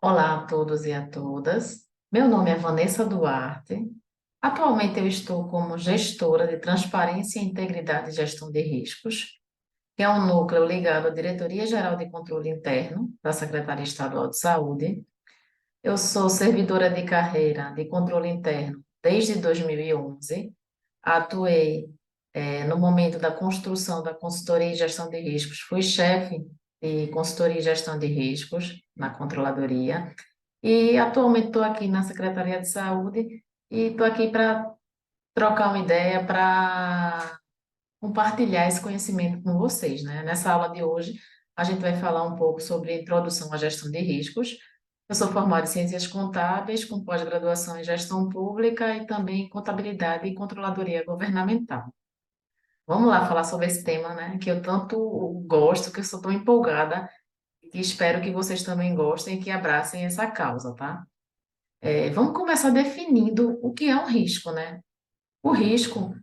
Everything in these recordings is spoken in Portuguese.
Olá a todos e a todas. Meu nome é Vanessa Duarte. Atualmente eu estou como gestora de Transparência, Integridade e Gestão de Riscos, que é um núcleo ligado à Diretoria Geral de Controle Interno da Secretaria Estadual de Saúde. Eu sou servidora de carreira de controle interno desde 2011. Atuei, no momento da construção da consultoria e gestão de riscos, fui chefe de consultoria e gestão de riscos na controladoria. E atualmente estou aqui na Secretaria de Saúde e estou aqui para trocar uma ideia, para compartilhar esse conhecimento com vocês, né? Nessa aula de hoje, a gente vai falar um pouco sobre introdução à gestão de riscos. Eu sou formada em Ciências Contábeis, com pós-graduação em Gestão Pública e também em Contabilidade e Controladoria Governamental. Vamos lá falar sobre esse tema, né? Que eu tanto gosto, que eu sou tão empolgada e espero que vocês também gostem e que abracem essa causa, tá? Vamos começar definindo o que é um risco, né? O risco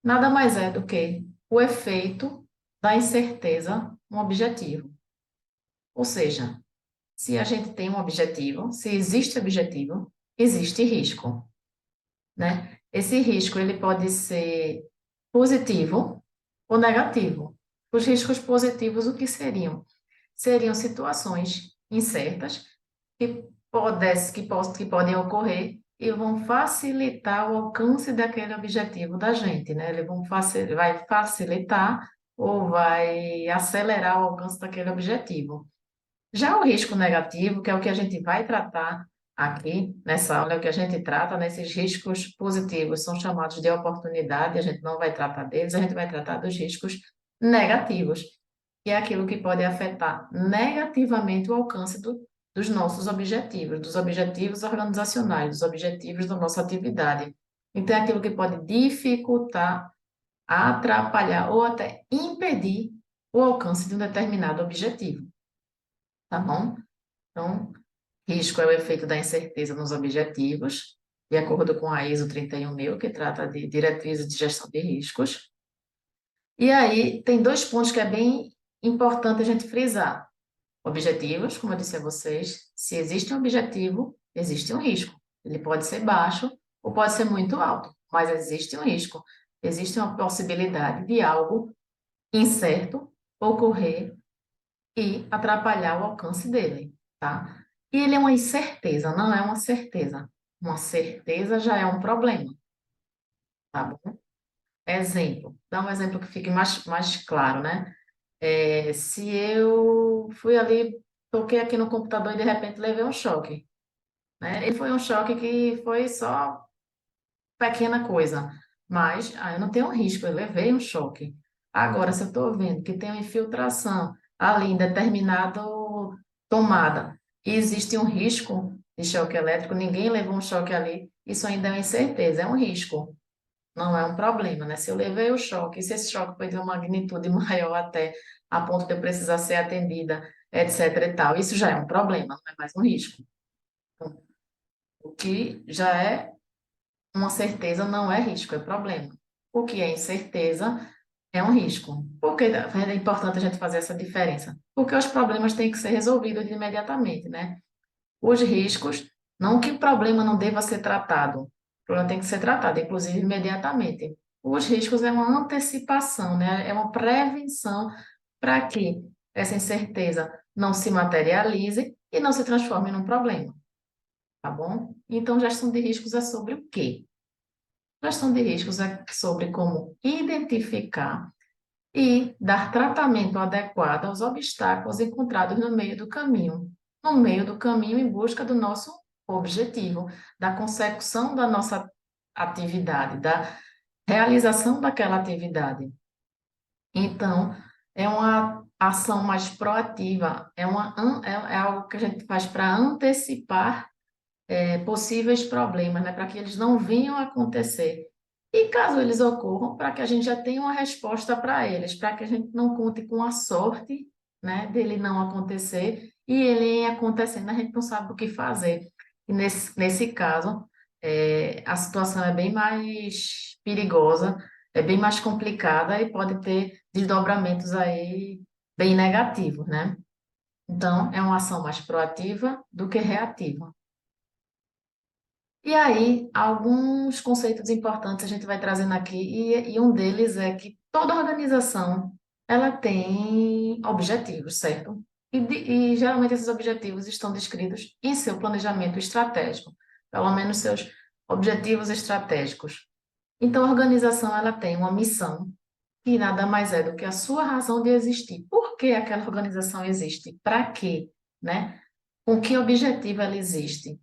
nada mais é do que o efeito da incerteza no objetivo. Ou seja, se a gente tem um objetivo, se existe objetivo, existe risco, né? Esse risco ele pode ser positivo ou negativo. Os riscos positivos, o que seriam? Seriam situações incertas que podem ocorrer e vão facilitar o alcance daquele objetivo da gente, né? Vai facilitar ou vai acelerar o alcance daquele objetivo. Já o risco negativo, que é o que a gente vai tratar aqui nessa aula, é o que a gente trata, nesses riscos positivos são chamados de oportunidade, a gente não vai tratar deles, a gente vai tratar dos riscos negativos, que é aquilo que pode afetar negativamente o alcance dos nossos objetivos, dos objetivos organizacionais, dos objetivos da nossa atividade. Então, é aquilo que pode dificultar, atrapalhar ou até impedir o alcance de um determinado objetivo, tá bom? Então, risco é o efeito da incerteza nos objetivos, de acordo com a ISO 31000, que trata de diretrizes de gestão de riscos. E aí, tem dois pontos que é bem importante a gente frisar. Objetivos, como eu disse a vocês, se existe um objetivo, existe um risco. Ele pode ser baixo ou pode ser muito alto, mas existe um risco. Existe uma possibilidade de algo incerto ocorrer e atrapalhar o alcance dele, tá? E ele é uma incerteza, não é uma certeza. Uma certeza já é um problema, tá bom? Exemplo, dá um exemplo que fique mais claro, né? Se eu fui ali, toquei aqui no computador e de repente levei um choque, né? E foi um choque que foi só pequena coisa, mas eu não tenho risco, eu levei um choque. Agora, se eu estou vendo que tem uma infiltração ali em determinado tomada e existe um risco de choque elétrico, ninguém levou um choque ali, isso ainda é uma incerteza, é um risco, não é um problema, né? Se eu levei o choque, e se esse choque foi de uma magnitude maior até a ponto de eu precisar ser atendida, etc e tal, isso já é um problema, não é mais um risco. Então, o que já é uma certeza não é risco, é problema. O que é incerteza é um risco. Por que é importante a gente fazer essa diferença? Porque os problemas têm que ser resolvidos imediatamente, né? Os riscos, não que o problema não deva ser tratado, o problema tem que ser tratado, inclusive imediatamente. Os riscos é uma antecipação, né? É uma prevenção para que essa incerteza não se materialize e não se transforme num problema, tá bom? Então, gestão de riscos é sobre o quê? Gestão de riscos é sobre como identificar e dar tratamento adequado aos obstáculos encontrados no meio do caminho em busca do nosso objetivo, da consecução da nossa atividade, da realização daquela atividade. Então, é uma ação mais proativa, é algo que a gente faz para antecipar possíveis problemas, né, para que eles não venham a acontecer. E caso eles ocorram, para que a gente já tenha uma resposta para eles, para que a gente não conte com a sorte, né, dele não acontecer e ele acontecendo, a gente não sabe o que fazer. E nesse caso, a situação é bem mais perigosa, é bem mais complicada e pode ter desdobramentos aí bem negativos, né? Então, é uma ação mais proativa do que reativa. E aí, alguns conceitos importantes a gente vai trazendo aqui, e um deles é que toda organização ela tem objetivos, certo? E geralmente esses objetivos estão descritos em seu planejamento estratégico, pelo menos seus objetivos estratégicos. Então, a organização ela tem uma missão, que nada mais é do que a sua razão de existir. Por que aquela organização existe? Para quê? Né? Com que objetivo ela existe?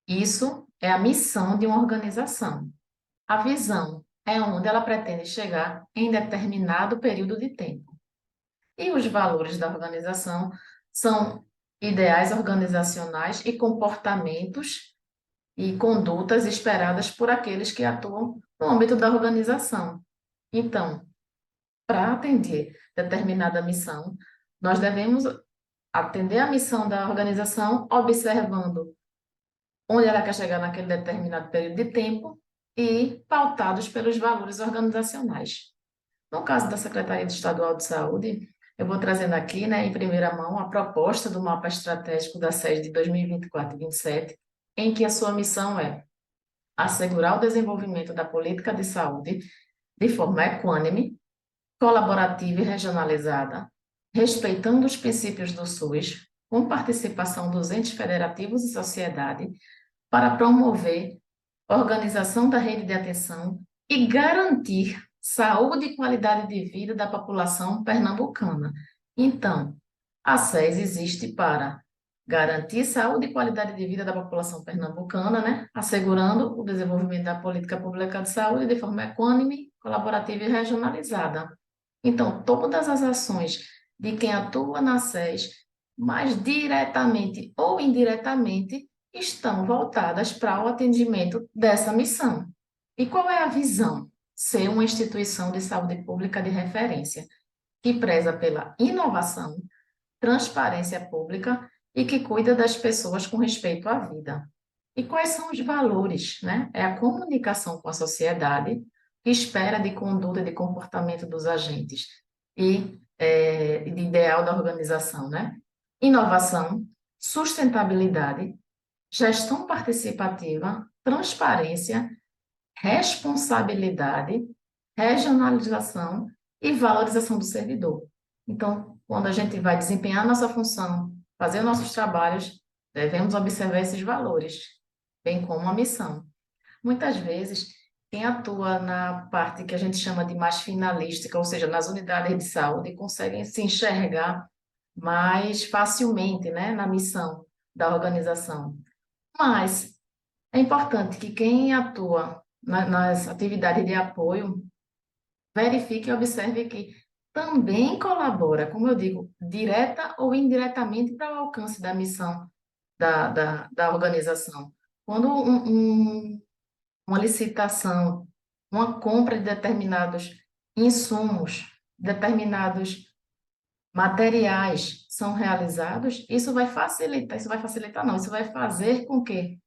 Isso é a missão de uma organização. A visão é onde ela pretende chegar em determinado período de tempo. E os valores da organização são ideais organizacionais e comportamentos e condutas esperadas por aqueles que atuam no âmbito da organização. Então, para atender determinada missão, nós devemos atender a missão da organização observando onde ela quer chegar naquele determinado período de tempo e pautados pelos valores organizacionais. No caso da Secretaria Estadual de Saúde, eu vou trazendo aqui, né, em primeira mão, a proposta do mapa estratégico da SES de 2024 e 2027, em que a sua missão é assegurar o desenvolvimento da política de saúde de forma equânime, colaborativa e regionalizada, respeitando os princípios do SUS, com participação dos entes federativos e sociedade, para promover a organização da rede de atenção e garantir saúde e qualidade de vida da população pernambucana. Então, a SES existe para garantir saúde e qualidade de vida da população pernambucana, né? Assegurando o desenvolvimento da política pública de saúde de forma equânime, colaborativa e regionalizada. Então, todas as ações de quem atua na SES, mais diretamente ou indiretamente, estão voltadas para o atendimento dessa missão. E qual é a visão? Ser uma instituição de saúde pública de referência, que preza pela inovação, transparência pública e que cuida das pessoas com respeito à vida. E quais são os valores, né? É a comunicação com a sociedade, que espera de conduta e de comportamento dos agentes e de ideal da organização, né? Inovação, sustentabilidade, gestão participativa, transparência, responsabilidade, regionalização e valorização do servidor. Então, quando a gente vai desempenhar nossa função, fazer nossos trabalhos, devemos observar esses valores, bem como a missão. Muitas vezes, quem atua na parte que a gente chama de mais finalística, ou seja, nas unidades de saúde, conseguem se enxergar mais facilmente, né, na missão da organização. Mas é importante que quem atua nas atividades de apoio verifique e observe que também colabora, como eu digo, direta ou indiretamente para o alcance da missão da organização. Quando uma licitação, uma compra de determinados insumos, determinados materiais são realizados, isso vai facilitar não, isso vai fazer com que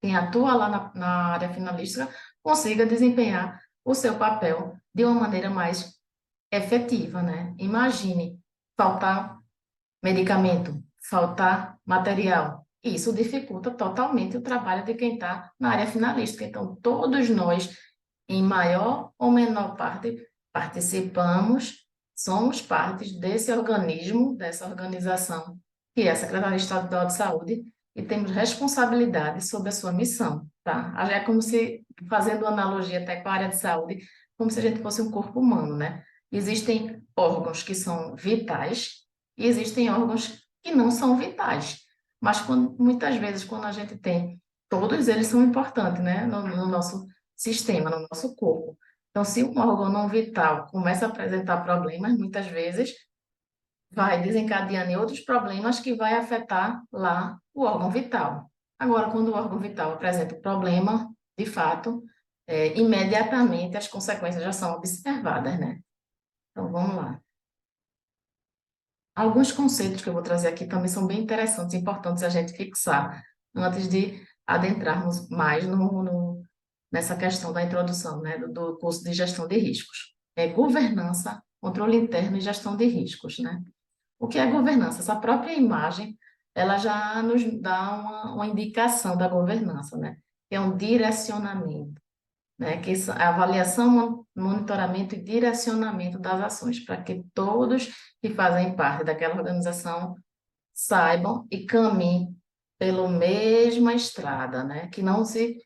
quem atua lá na área finalística consiga desempenhar o seu papel de uma maneira mais efetiva, né? Imagine faltar medicamento, faltar material. Isso dificulta totalmente o trabalho de quem está na área finalística. Então, todos nós, em maior ou menor parte, participamos, somos partes desse organismo, dessa organização, que é a Secretaria Estadual de Saúde, e temos responsabilidade sobre a sua missão, tá? É como se, fazendo uma analogia até com a área de saúde, como se a gente fosse um corpo humano, né? Existem órgãos que são vitais e existem órgãos que não são vitais. Mas muitas vezes, quando a gente tem, todos eles são importantes, né? No nosso sistema, no nosso corpo. Então, se um órgão não vital começa a apresentar problemas, muitas vezes vai desencadeando em outros problemas que vai afetar lá o órgão vital. Agora, quando o órgão vital apresenta o problema, de fato, imediatamente as consequências já são observadas, né? Então, vamos lá. Alguns conceitos que eu vou trazer aqui também são bem interessantes e importantes a gente fixar antes de adentrarmos mais nessa questão da introdução, né, do curso de gestão de riscos. É governança, controle interno e gestão de riscos, né? O que é governança? Essa própria imagem, ela já nos dá uma indicação da governança, né? Que é um direcionamento, né? Que é a avaliação, monitoramento e direcionamento das ações, para que todos que fazem parte daquela organização saibam e caminhem pela mesma estrada, né? Que não se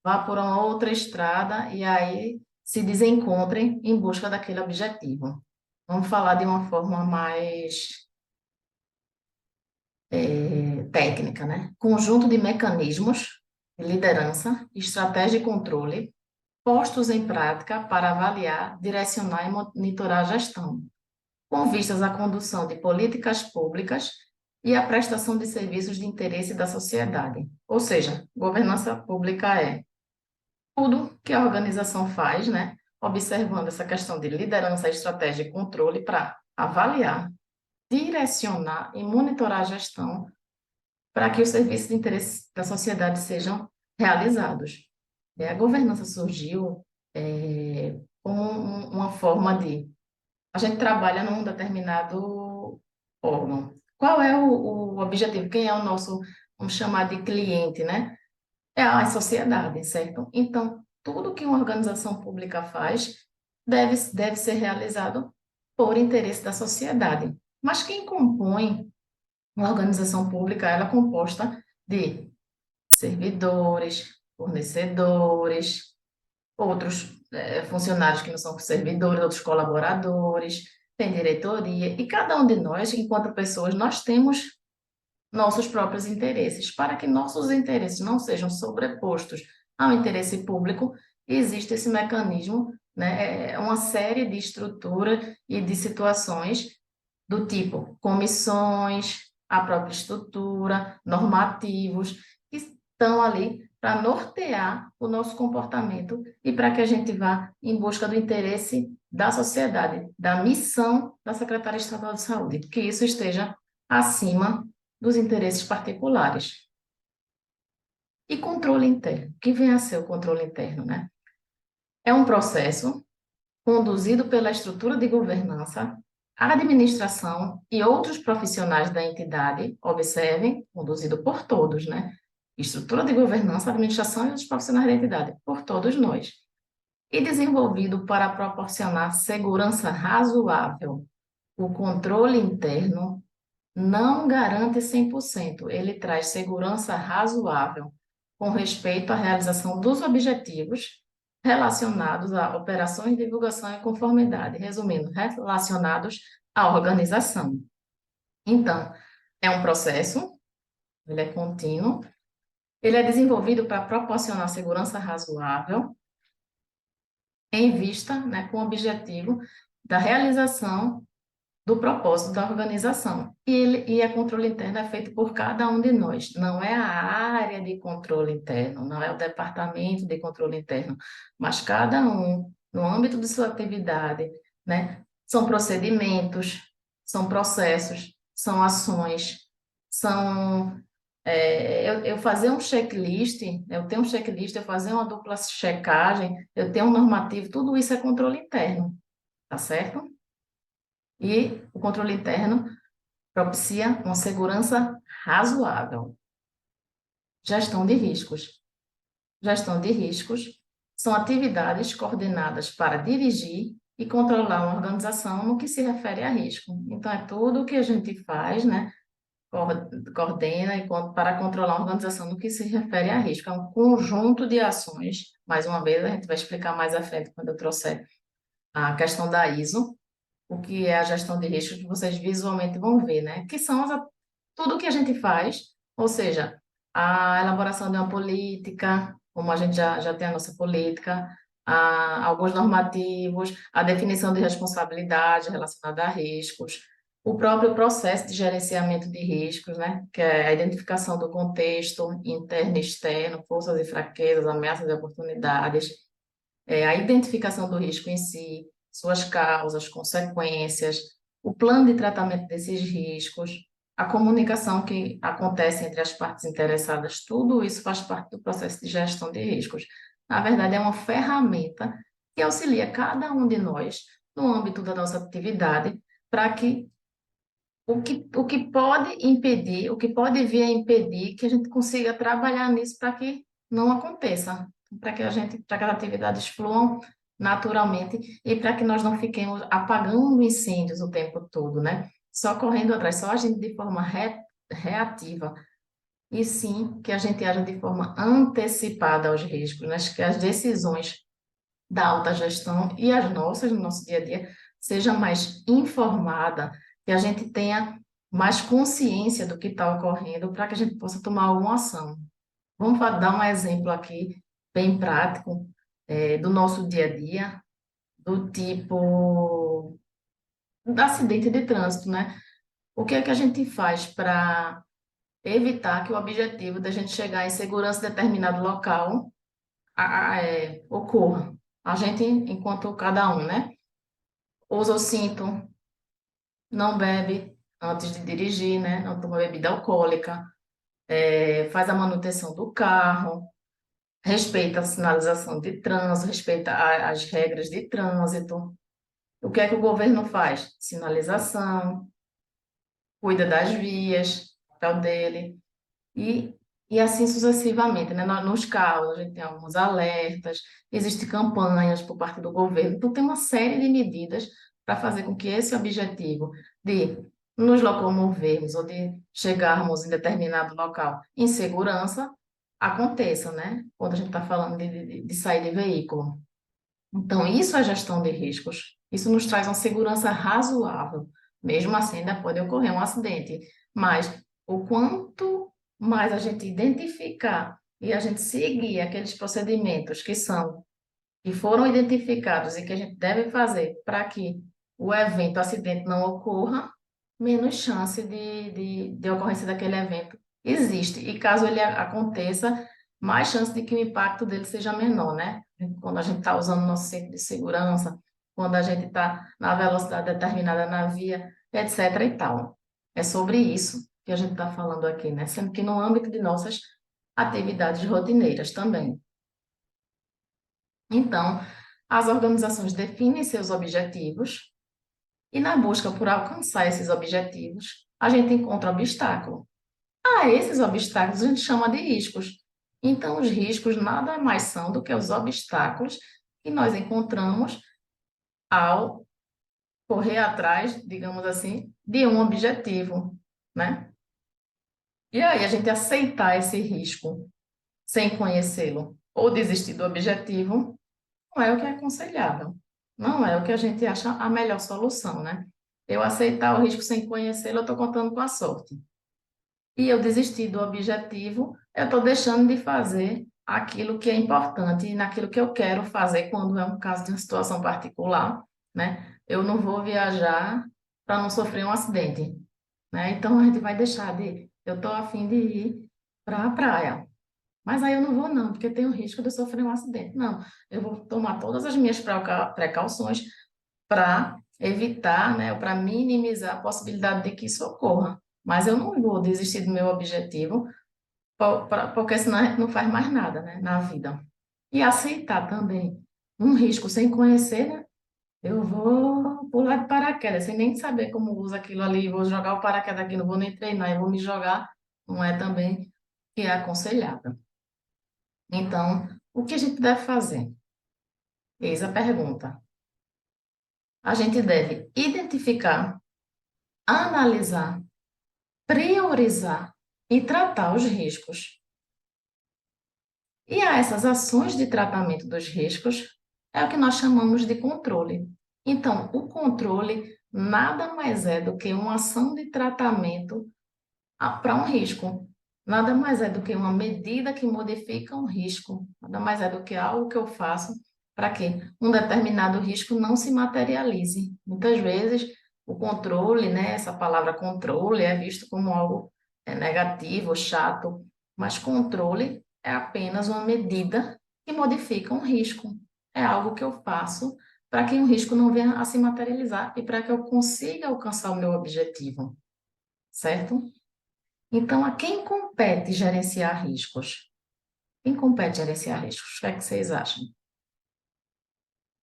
vá por uma outra estrada e aí se desencontrem em busca daquele objetivo. Vamos falar de uma forma mais técnica, né? Conjunto de mecanismos de liderança, estratégia e controle postos em prática para avaliar, direcionar e monitorar a gestão, com vistas à condução de políticas públicas e à prestação de serviços de interesse da sociedade. Ou seja, governança pública é tudo que a organização faz, né? Observando essa questão de liderança, estratégia e controle para avaliar, direcionar e monitorar a gestão para que os serviços de interesse da sociedade sejam realizados. A governança surgiu como uma forma de a gente trabalha num determinado órgão. Qual é o objetivo? Quem é o nosso, vamos chamar de cliente, né? É a sociedade, certo? Então, tudo que uma organização pública faz deve ser realizado por interesse da sociedade. Mas quem compõe uma organização pública, ela é composta de servidores, fornecedores, outros funcionários que não são servidores, outros colaboradores, tem diretoria, e cada um de nós, enquanto pessoas, nós temos nossos próprios interesses. Para que nossos interesses não sejam sobrepostos ao interesse público, existe esse mecanismo, né, uma série de estruturas e de situações do tipo comissões, a própria estrutura, normativos, que estão ali para nortear o nosso comportamento e para que a gente vá em busca do interesse da sociedade, da missão da Secretaria Estadual de Saúde, que isso esteja acima dos interesses particulares. E controle interno. O que vem a ser o controle interno, né? É um processo conduzido pela estrutura de governança, a administração e outros profissionais da entidade, observem, conduzido por todos, né? Estrutura de governança, administração e outros profissionais da entidade, por todos nós. E desenvolvido para proporcionar segurança razoável. O controle interno não garante 100%, ele traz segurança razoável com respeito à realização dos objetivos relacionados a operações de divulgação e conformidade, resumindo, relacionados à organização. Então, é um processo, ele é contínuo, ele é desenvolvido para proporcionar segurança razoável em vista, né, com o objetivo da realização do propósito da organização. E a controle interno é feito por cada um de nós. Não é a área de controle interno, não é o departamento de controle interno, mas cada um, no âmbito de sua atividade, né? São procedimentos, são processos, são ações, são... eu fazer um checklist, eu tenho um checklist, eu fazer uma dupla checagem, eu tenho um normativo, tudo isso é controle interno, tá certo? E o controle interno propicia uma segurança razoável. Gestão de riscos. Gestão de riscos são atividades coordenadas para dirigir e controlar uma organização no que se refere a risco. Então, é tudo o que a gente faz, né? Coordena para controlar uma organização no que se refere a risco. É um conjunto de ações. Mais uma vez, a gente vai explicar mais à frente quando eu trouxer a questão da ISO, o que é a gestão de risco, que vocês visualmente vão ver, né? Que são tudo que a gente faz, ou seja, a elaboração de uma política, como a gente já tem a nossa política, alguns normativos, a definição de responsabilidade relacionada a riscos, o próprio processo de gerenciamento de riscos, né? Que é a identificação do contexto interno e externo, forças e fraquezas, ameaças e oportunidades, a identificação do risco em si, suas causas, consequências, o plano de tratamento desses riscos, a comunicação que acontece entre as partes interessadas, tudo isso faz parte do processo de gestão de riscos. Na verdade, é uma ferramenta que auxilia cada um de nós no âmbito da nossa atividade para que o que pode impedir, o que pode vir a impedir que a gente consiga trabalhar nisso para que não aconteça, para que as atividades fluam naturalmente e para que nós não fiquemos apagando incêndios o tempo todo, né? Só correndo atrás, só agindo de forma reativa, e sim que a gente haja de forma antecipada aos riscos, né? Que as decisões da alta gestão e as nossas, no nosso dia a dia, seja mais informada, que a gente tenha mais consciência do que está ocorrendo para que a gente possa tomar alguma ação. Vamos dar um exemplo aqui, bem prático, do nosso dia a dia, do tipo do acidente de trânsito, né? O que é que a gente faz para evitar que o objetivo da gente chegar em segurança em determinado local ocorra? A gente, enquanto cada um, né? Usa o cinto, não bebe antes de dirigir, né? Não toma bebida alcoólica, faz a manutenção do carro, respeita a sinalização de trânsito, respeita as regras de trânsito. O que é que o governo faz? Sinalização, cuida das vias, é o dele, e, e assim sucessivamente, né? Nos carros, a gente tem alguns alertas, existem campanhas por parte do governo, então tem uma série de medidas para fazer com que esse objetivo de nos locomovermos ou de chegarmos em determinado local em segurança aconteça, né? Quando a gente está falando de sair de veículo. Então, isso é gestão de riscos. Isso nos traz uma segurança razoável. Mesmo assim, ainda pode ocorrer um acidente, mas o quanto mais a gente identificar e a gente seguir aqueles procedimentos que foram identificados e que a gente deve fazer para que o evento, o acidente não ocorra, menos chance de ocorrência daquele evento existe. E caso ele aconteça, mais chance de que o impacto dele seja menor, né? Quando a gente está usando o nosso cinto de segurança, quando a gente está na velocidade determinada na via, etc. e tal. É sobre isso que a gente está falando aqui, né? Sendo que no âmbito de nossas atividades rotineiras também. Então, as organizações definem seus objetivos e, na busca por alcançar esses objetivos, a gente encontra obstáculo. A esses obstáculos a gente chama de riscos. Então, os riscos nada mais são do que os obstáculos que nós encontramos ao correr atrás, digamos assim, de um objetivo, né? E aí a gente aceitar esse risco sem conhecê-lo ou desistir do objetivo não é o que é aconselhável. Não é o que a gente acha a melhor solução, né? Eu aceitar o risco sem conhecê-lo, eu estou contando com a sorte. E eu desistir do objetivo, eu estou deixando de fazer aquilo que é importante e naquilo que eu quero fazer quando é um caso de uma situação particular, né? Eu não vou viajar para não sofrer um acidente, né? Então a gente vai deixar eu estou a fim de ir para a praia, mas aí eu não vou não, porque tem o risco de eu sofrer um acidente. Não, eu vou tomar todas as minhas precauções para evitar, né, para minimizar a possibilidade de que isso ocorra. Mas eu não vou desistir do meu objetivo, porque senão a gente não faz mais nada, né, na vida. E aceitar também um risco sem conhecer, né? Eu vou pular de paraquedas, sem nem saber como usa aquilo ali, vou jogar o paraquedas aqui, não vou nem treinar, eu vou me jogar, não é também que é aconselhável. Então, o que a gente deve fazer? Eis a pergunta. A gente deve identificar, analisar, priorizar e tratar os riscos. E a essas ações de tratamento dos riscos é o que nós chamamos de controle. Então, o controle nada mais é do que uma ação de tratamento para um risco. Nada mais é do que uma medida que modifica um risco. Nada mais é do que algo que eu faço para que um determinado risco não se materialize. Muitas vezes, o controle, né, essa palavra controle é visto como algo negativo, chato, mas controle é apenas uma medida que modifica um risco. É algo que eu faço para que um risco não venha a se materializar e para que eu consiga alcançar o meu objetivo, certo? Então, a quem compete gerenciar riscos? Quem compete gerenciar riscos? O que é que vocês acham?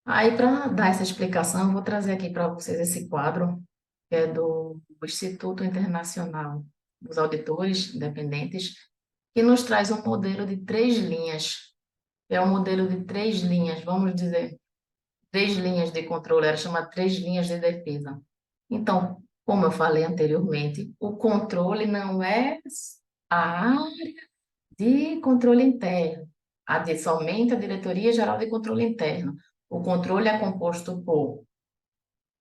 Aí, para dar essa explicação, eu vou trazer aqui para vocês esse quadro, que é do Instituto Internacional dos Auditores Independentes, que nos traz um modelo de 3 linhas. É um modelo de 3 linhas, vamos dizer, 3 linhas de controle, era chamado 3 linhas de defesa. Então, como eu falei anteriormente, o controle não é a área de controle interno, somente a Diretoria Geral de Controle Interno. O controle é composto por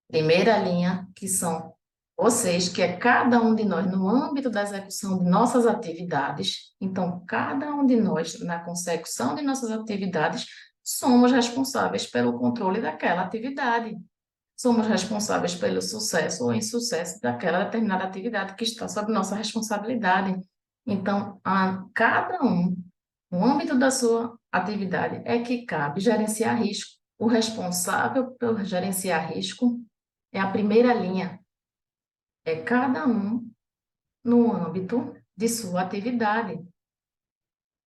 primeira linha, que são vocês, que é cada um de nós no âmbito da execução de nossas atividades. Então, cada um de nós, na consecução de nossas atividades, somos responsáveis pelo controle daquela atividade. Somos responsáveis pelo sucesso ou insucesso daquela determinada atividade que está sob nossa responsabilidade. Então, a cada um, no âmbito da sua atividade, é que cabe gerenciar risco. O responsável por gerenciar risco é a primeira linha, é cada um no âmbito de sua atividade.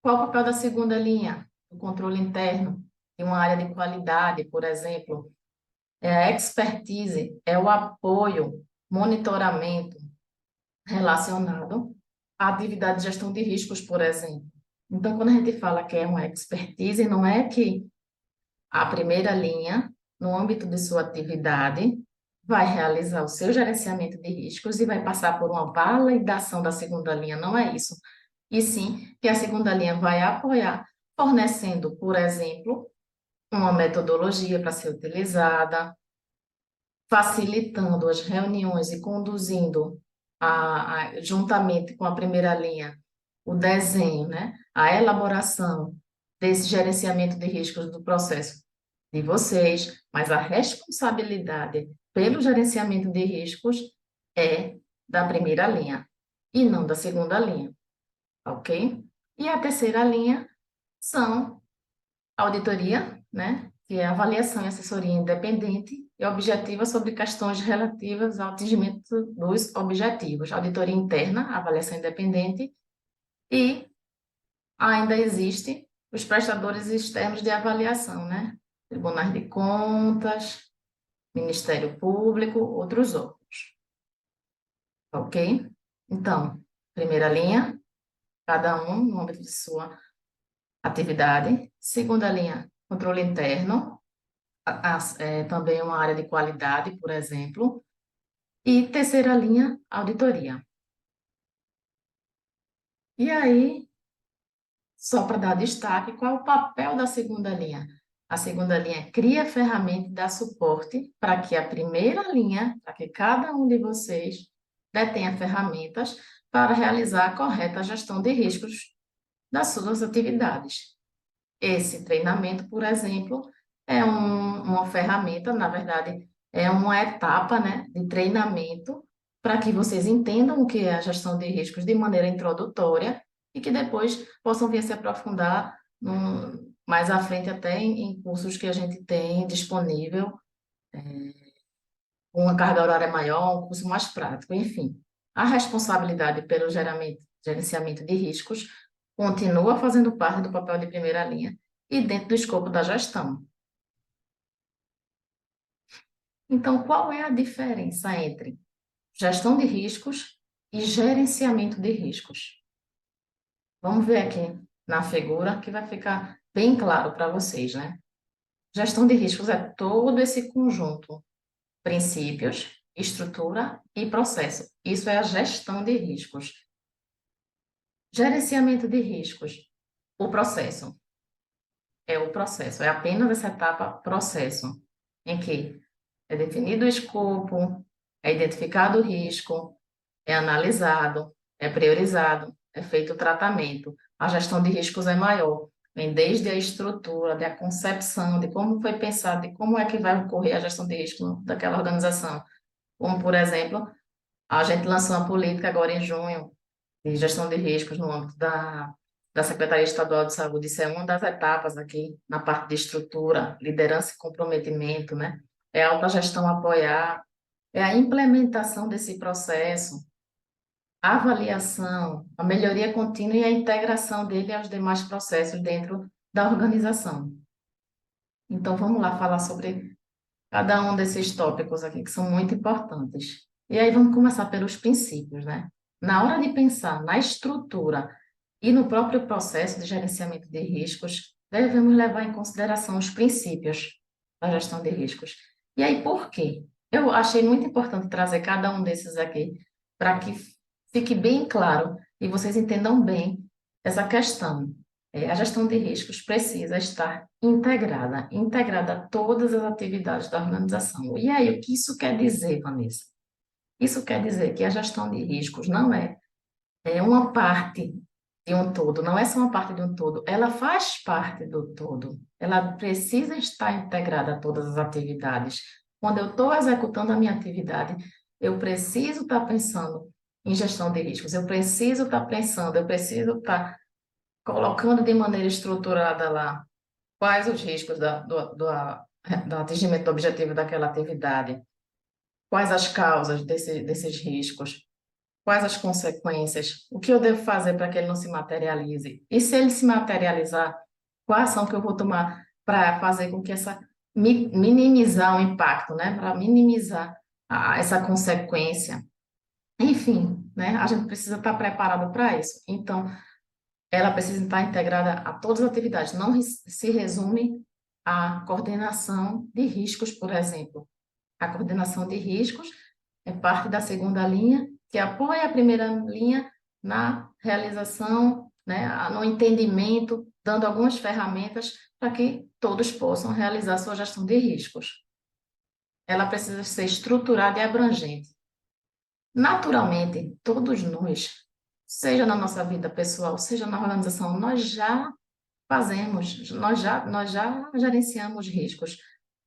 Qual o papel da segunda linha? O controle interno de uma área de qualidade, por exemplo, é a expertise, é o apoio, monitoramento relacionado à atividade de gestão de riscos, por exemplo. Então, quando a gente fala que é uma expertise, não é que a primeira linha, no âmbito de sua atividade, vai realizar o seu gerenciamento de riscos e vai passar por uma validação da segunda linha, não é isso. E sim que a segunda linha vai apoiar, fornecendo, por exemplo, uma metodologia para ser utilizada, facilitando as reuniões e conduzindo, juntamente com a primeira linha, o desenho, né? A elaboração desse gerenciamento de riscos do processo de vocês, mas a responsabilidade pelo gerenciamento de riscos é da primeira linha e não da segunda linha, ok? E a terceira linha são auditoria, né? Que é avaliação e assessoria independente e objetiva sobre questões relativas ao atingimento dos objetivos. Auditoria interna, avaliação independente e ainda existe os prestadores externos de avaliação, né? Tribunais de Contas, Ministério Público, outros órgãos. Ok? Então, primeira linha, cada um no âmbito de sua atividade. Segunda linha, controle interno, também uma área de qualidade, por exemplo. E terceira linha, auditoria. E aí, só para dar destaque, qual é o papel da segunda linha? A segunda linha cria ferramenta e dá suporte para que a primeira linha, para que cada um de vocês detenha ferramentas para realizar a correta gestão de riscos das suas atividades. Esse treinamento, por exemplo, é uma ferramenta, na verdade, é uma etapa, né, de treinamento para que vocês entendam o que é a gestão de riscos de maneira introdutória e que depois possam vir a se aprofundar mais à frente até em cursos que a gente tem disponível, com uma carga horária maior, um curso mais prático, enfim. A responsabilidade pelo gerenciamento de riscos continua fazendo parte do papel de primeira linha e dentro do escopo da gestão. Então, qual é a diferença entre gestão de riscos e gerenciamento de riscos? Vamos ver aqui na figura que vai ficar bem claro para vocês, né? Gestão de riscos é todo esse conjunto, princípios, estrutura e processo. Isso é a gestão de riscos. Gerenciamento de riscos, o processo. É o processo, é apenas essa etapa processo, em que é definido o escopo, é identificado o risco, é analisado, é priorizado, é feito o tratamento. A gestão de riscos é maior, vem desde a estrutura, da concepção, de como foi pensado, de como é que vai ocorrer a gestão de risco daquela organização. Como, por exemplo, a gente lançou uma política agora em junho de gestão de riscos no âmbito da Secretaria Estadual de Saúde. Isso é uma das etapas aqui na parte de estrutura, liderança e comprometimento, né? É a autogestão apoiar, é a implementação desse processo, a avaliação, a melhoria contínua e a integração dele aos demais processos dentro da organização. Então, vamos lá falar sobre cada um desses tópicos aqui que são muito importantes. E aí vamos começar pelos princípios, né? Na hora de pensar na estrutura e no próprio processo de gerenciamento de riscos, devemos levar em consideração os princípios da gestão de riscos. E aí, por quê? Eu achei muito importante trazer cada um desses aqui para que fique bem claro e vocês entendam bem essa questão. A gestão de riscos precisa estar integrada a todas as atividades da organização. E aí, o que isso quer dizer, Vanessa? Isso quer dizer que a gestão de riscos não é uma parte de um todo, não é só uma parte de um todo, ela faz parte do todo. Ela precisa estar integrada a todas as atividades. Quando eu estou executando a minha atividade, eu preciso estar pensando em gestão de riscos, eu preciso estar colocando de maneira estruturada lá quais os riscos do atingimento do objetivo daquela atividade, quais as causas desses riscos, quais as consequências, o que eu devo fazer para que ele não se materialize. E se ele se materializar, qual a ação que eu vou tomar para fazer com que minimizar o impacto, né? Para minimizar essa consequência. Enfim, né? A gente precisa estar preparado para isso. Então, ela precisa estar integrada a todas as atividades. Não se resume à coordenação de riscos, por exemplo. A coordenação de riscos é parte da segunda linha, que apoia a primeira linha na realização, né, no entendimento, dando algumas ferramentas para que todos possam realizar sua gestão de riscos. Ela precisa ser estruturada e abrangente. Naturalmente, todos nós, seja na nossa vida pessoal, seja na organização, nós já fazemos, nós já gerenciamos riscos.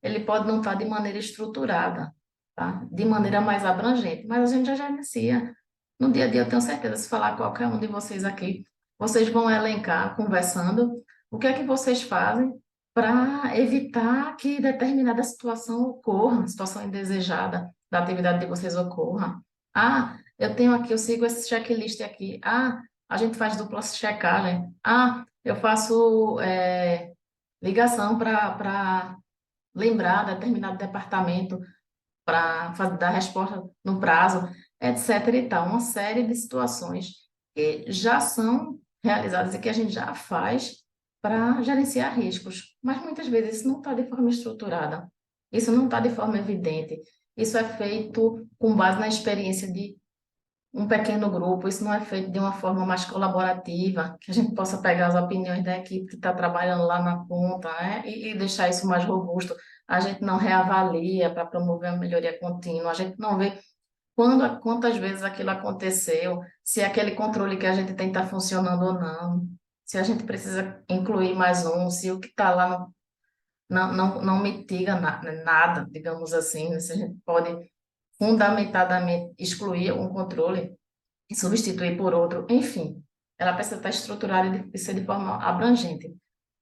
Ele pode não estar de maneira estruturada, tá? De maneira mais abrangente, mas a gente já gerencia. No dia a dia, eu tenho certeza, se falar qualquer um de vocês aqui, vocês vão elencar, conversando, o que é que vocês fazem para evitar que determinada situação ocorra, situação indesejada da atividade de vocês ocorra. Ah, eu tenho aqui, eu sigo esse checklist aqui. Ah, a gente faz dupla checagem. Ah, eu faço ligação para lembrar determinado departamento para dar resposta no prazo, etc. e tal. Uma série de situações que já são realizadas e que a gente já faz para gerenciar riscos. Mas muitas vezes isso não está de forma estruturada, isso não está de forma evidente. Isso é feito com base na experiência de um pequeno grupo, isso não é feito de uma forma mais colaborativa, que a gente possa pegar as opiniões da equipe que está trabalhando lá na ponta, né, e deixar isso mais robusto. A gente não reavalia para promover a melhoria contínua, a gente não vê quantas vezes aquilo aconteceu, se aquele controle que a gente tem está funcionando ou não, se a gente precisa incluir mais um, se o que está lá não mitiga nada, digamos assim, né, se a gente pode fundamentadamente excluir um controle e substituir por outro, enfim, ela precisa estar estruturada e ser de forma abrangente.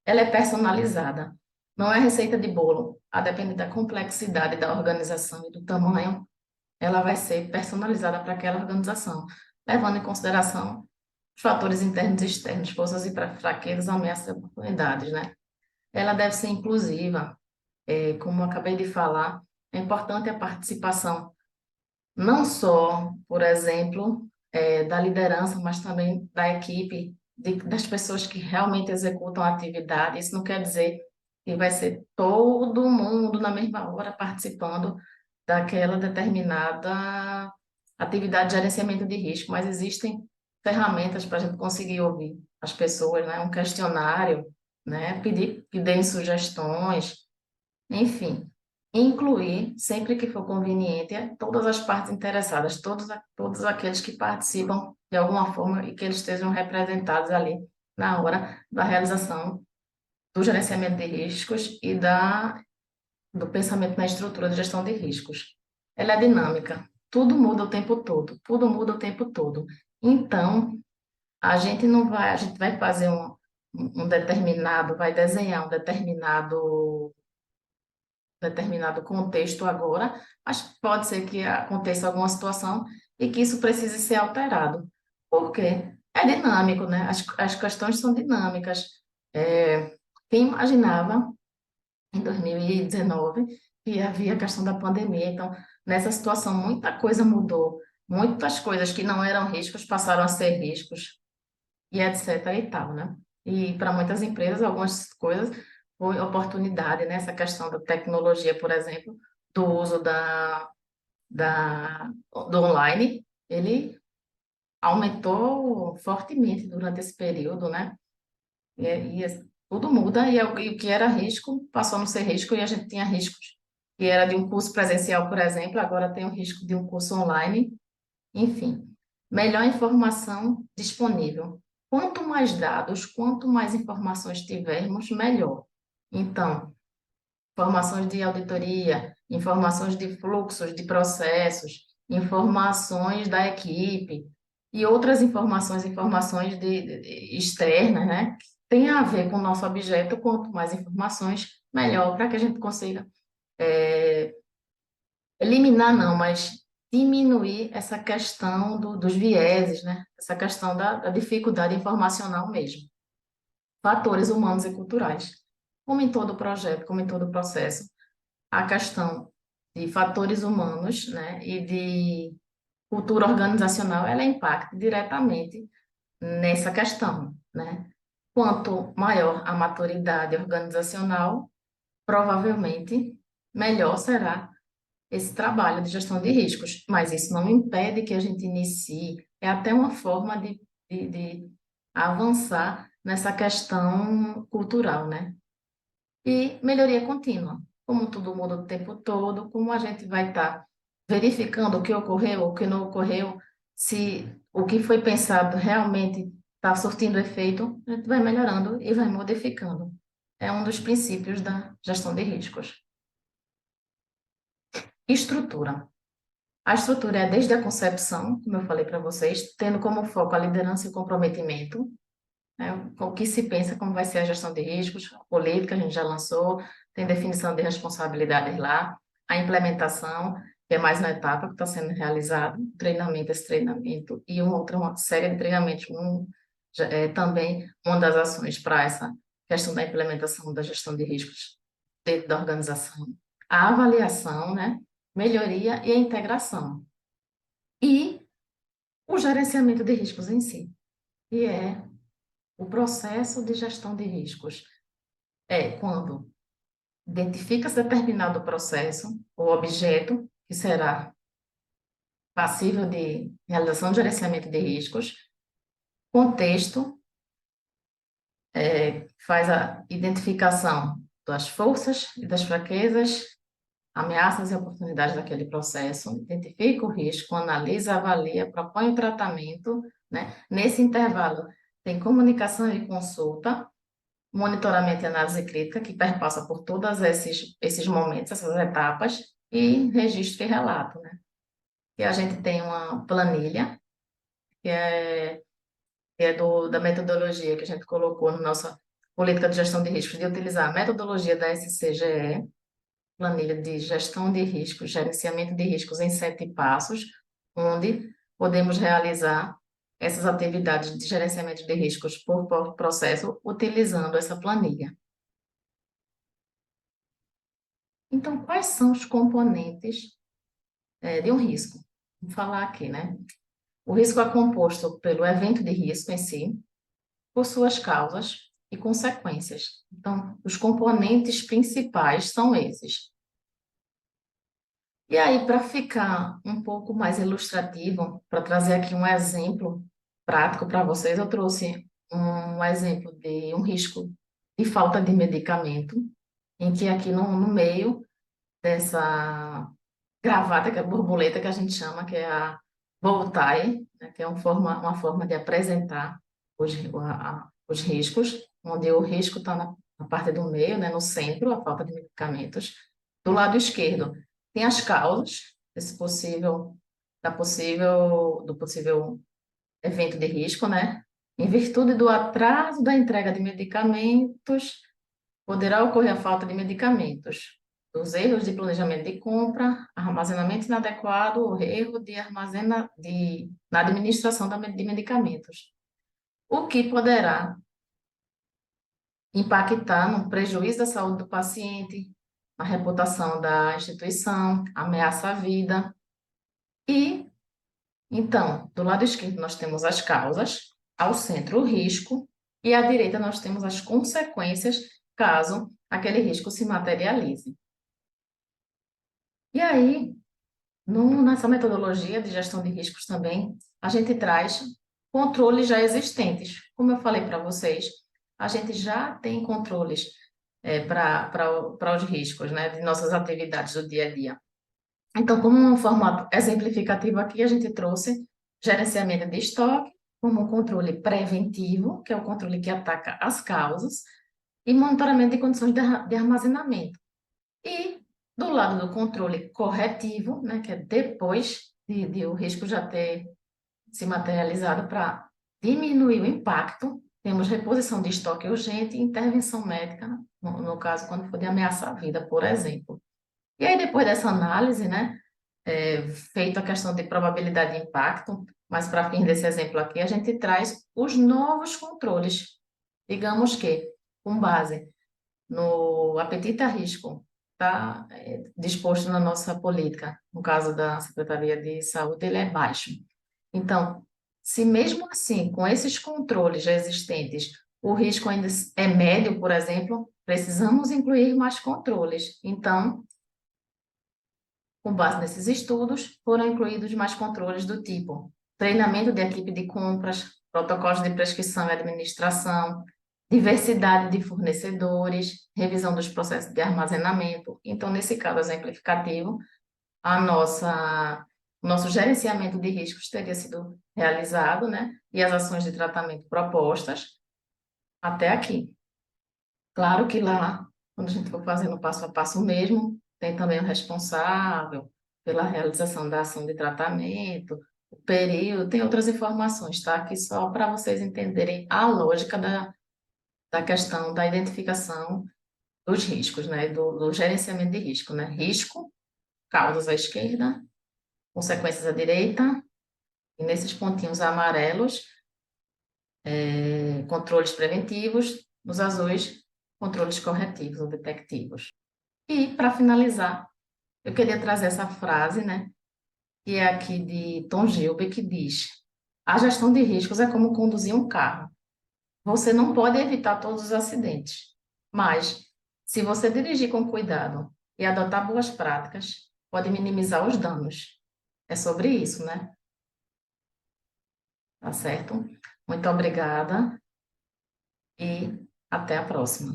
Ela é personalizada, não é receita de bolo, a depender da complexidade da organização e do tamanho, ela vai ser personalizada para aquela organização, levando em consideração os fatores internos e externos, forças e fraquezas, ameaças e oportunidades, né? Ela deve ser inclusiva, como eu acabei de falar, é importante a participação não só, por exemplo, da liderança, mas também da equipe, das pessoas que realmente executam a atividade. Isso não quer dizer que vai ser todo mundo na mesma hora participando daquela determinada atividade de gerenciamento de risco, mas existem ferramentas para a gente conseguir ouvir as pessoas, né? Um questionário, né? Pedir que deem sugestões, enfim, incluir, sempre que for conveniente, todas as partes interessadas, todos aqueles que participam de alguma forma e que eles estejam representados ali na hora da realização do gerenciamento de riscos e do pensamento na estrutura de gestão de riscos. Ela é dinâmica, tudo muda o tempo todo, tudo muda o tempo todo. Então, a gente não vai, a gente vai fazer um determinado, vai desenhar um determinado contexto agora, mas pode ser que aconteça alguma situação e que isso precise ser alterado. Por quê? É dinâmico, né? As questões são dinâmicas. Quem imaginava, em 2019, que havia a questão da pandemia, então, Nessa situação, muita coisa mudou. Muitas coisas que não eram riscos passaram a ser riscos e etc e tal, né? E para muitas empresas, algumas coisas foi oportunidade, né? Essa questão da tecnologia, por exemplo, do uso do online, ele aumentou fortemente durante esse período, né? Tudo muda e o que era risco passou a não ser risco e a gente tinha riscos que era de um curso presencial, por exemplo, agora tem o risco de um curso online, enfim. Melhor informação disponível. Quanto mais dados, quanto mais informações tivermos, melhor. Então, informações de auditoria, informações de fluxos, de processos, informações da equipe e outras informações, externas, né? Que tem a ver com o nosso objeto, quanto mais informações, melhor, para que a gente consiga eliminar não, mas diminuir essa questão dos vieses, né? Essa questão da dificuldade informacional mesmo. Fatores humanos e culturais. Como em todo projeto, como em todo processo, a questão de fatores humanos, né, e de cultura organizacional, ela impacta diretamente nessa questão, né? Quanto maior a maturidade organizacional, provavelmente melhor será esse trabalho de gestão de riscos, mas isso não impede que a gente inicie, é até uma forma de avançar nessa questão cultural, né? E melhoria contínua, como tudo muda o tempo todo, como a gente vai estar verificando o que ocorreu, o que não ocorreu, se o que foi pensado realmente está surtindo efeito, a gente vai melhorando e vai modificando. É um dos princípios da gestão de riscos. Estrutura. A estrutura é desde a concepção, como eu falei para vocês, tendo como foco a liderança e o comprometimento, né? O que se pensa como vai ser a gestão de riscos, a política a gente já lançou, tem definição de responsabilidades lá, a implementação, que é mais uma etapa que está sendo realizada, treinamento, esse treinamento, e uma série de treinamentos, também uma das ações para essa questão da implementação da gestão de riscos dentro da organização. A avaliação, né? Melhoria e a integração. E o gerenciamento de riscos em si, que é o processo de gestão de riscos. É quando identifica-se determinado processo ou objeto que será passível de realização de gerenciamento de riscos, contexto, faz a identificação das forças e das fraquezas, ameaças e oportunidades daquele processo, identifica o risco, analisa, avalia, propõe o tratamento, né? Nesse intervalo, tem comunicação e consulta, monitoramento e análise crítica, que perpassa por todos esses momentos, essas etapas, e registro e relato, né? E a gente tem uma planilha, que é da metodologia que a gente colocou na nossa política de gestão de riscos, de utilizar a metodologia da SCGE, planilha de gestão de riscos, gerenciamento de riscos em 7 passos, onde podemos realizar essas atividades de gerenciamento de riscos por processo utilizando essa planilha. Então, quais são os componentes de um risco? Vou falar aqui, né? O risco é composto pelo evento de risco em si, por suas causas e consequências. Então, os componentes principais são esses. E aí, para ficar um pouco mais ilustrativo, para trazer aqui um exemplo prático para vocês, eu trouxe um exemplo de um risco de falta de medicamento, em que aqui no meio dessa gravata, que é a borboleta que a gente chama, que é a Voltaire, né, que é uma forma de apresentar os riscos, onde o risco está na parte do meio, né, no centro, a falta de medicamentos. Do lado esquerdo, tem as causas do possível evento de risco, né? Em virtude do atraso da entrega de medicamentos, poderá ocorrer a falta de medicamentos, dos erros de planejamento de compra, armazenamento inadequado ou erro na administração de medicamentos, o que poderá impactar no prejuízo da saúde do paciente, a reputação da instituição, ameaça à vida. E, então, do lado esquerdo nós temos as causas, ao centro o risco, e à direita nós temos as consequências caso aquele risco se materialize. E aí, nessa metodologia de gestão de riscos também, a gente traz controles já existentes. Como eu falei para vocês, a gente já tem controles para os riscos, né, de nossas atividades do dia a dia. Então, como um formato exemplificativo aqui, a gente trouxe gerenciamento de estoque como um controle preventivo, que é o controle que ataca as causas, e monitoramento de condições de armazenamento. E do lado do controle corretivo, né, que é depois de o risco já ter se materializado para diminuir o impacto, temos reposição de estoque urgente e intervenção médica, né, no caso, quando for de ameaçar a vida, por exemplo. E aí, depois dessa análise, né, feita a questão de probabilidade de impacto, mas para fim desse exemplo aqui, a gente traz os novos controles, digamos que com base no apetite a risco, está disposto na nossa política, no caso da Secretaria de Saúde, ele é baixo. Então, se mesmo assim, com esses controles já existentes, o risco ainda é médio, por exemplo, precisamos incluir mais controles. Então, com base nesses estudos, foram incluídos mais controles do tipo treinamento de equipe de compras, protocolos de prescrição e administração, diversidade de fornecedores, revisão dos processos de armazenamento. Então, nesse caso exemplificativo, o nosso gerenciamento de riscos teria sido realizado, né? E as ações de tratamento propostas até aqui. Claro que lá, quando a gente for fazendo passo a passo mesmo, tem também o responsável pela realização da ação de tratamento, o período, tem outras informações, tá? Aqui só para vocês entenderem a lógica da questão da identificação dos riscos, né? Do gerenciamento de risco, né? Risco, causas à esquerda, consequências à direita, e nesses pontinhos amarelos, controles preventivos, nos azuis, controles corretivos ou detectivos. E, para finalizar, eu queria trazer essa frase, né, que é aqui de Tom Gilbert, que diz: a gestão de riscos é como conduzir um carro. Você não pode evitar todos os acidentes, mas se você dirigir com cuidado e adotar boas práticas, pode minimizar os danos. É sobre isso, né? Tá certo? Muito obrigada e até a próxima.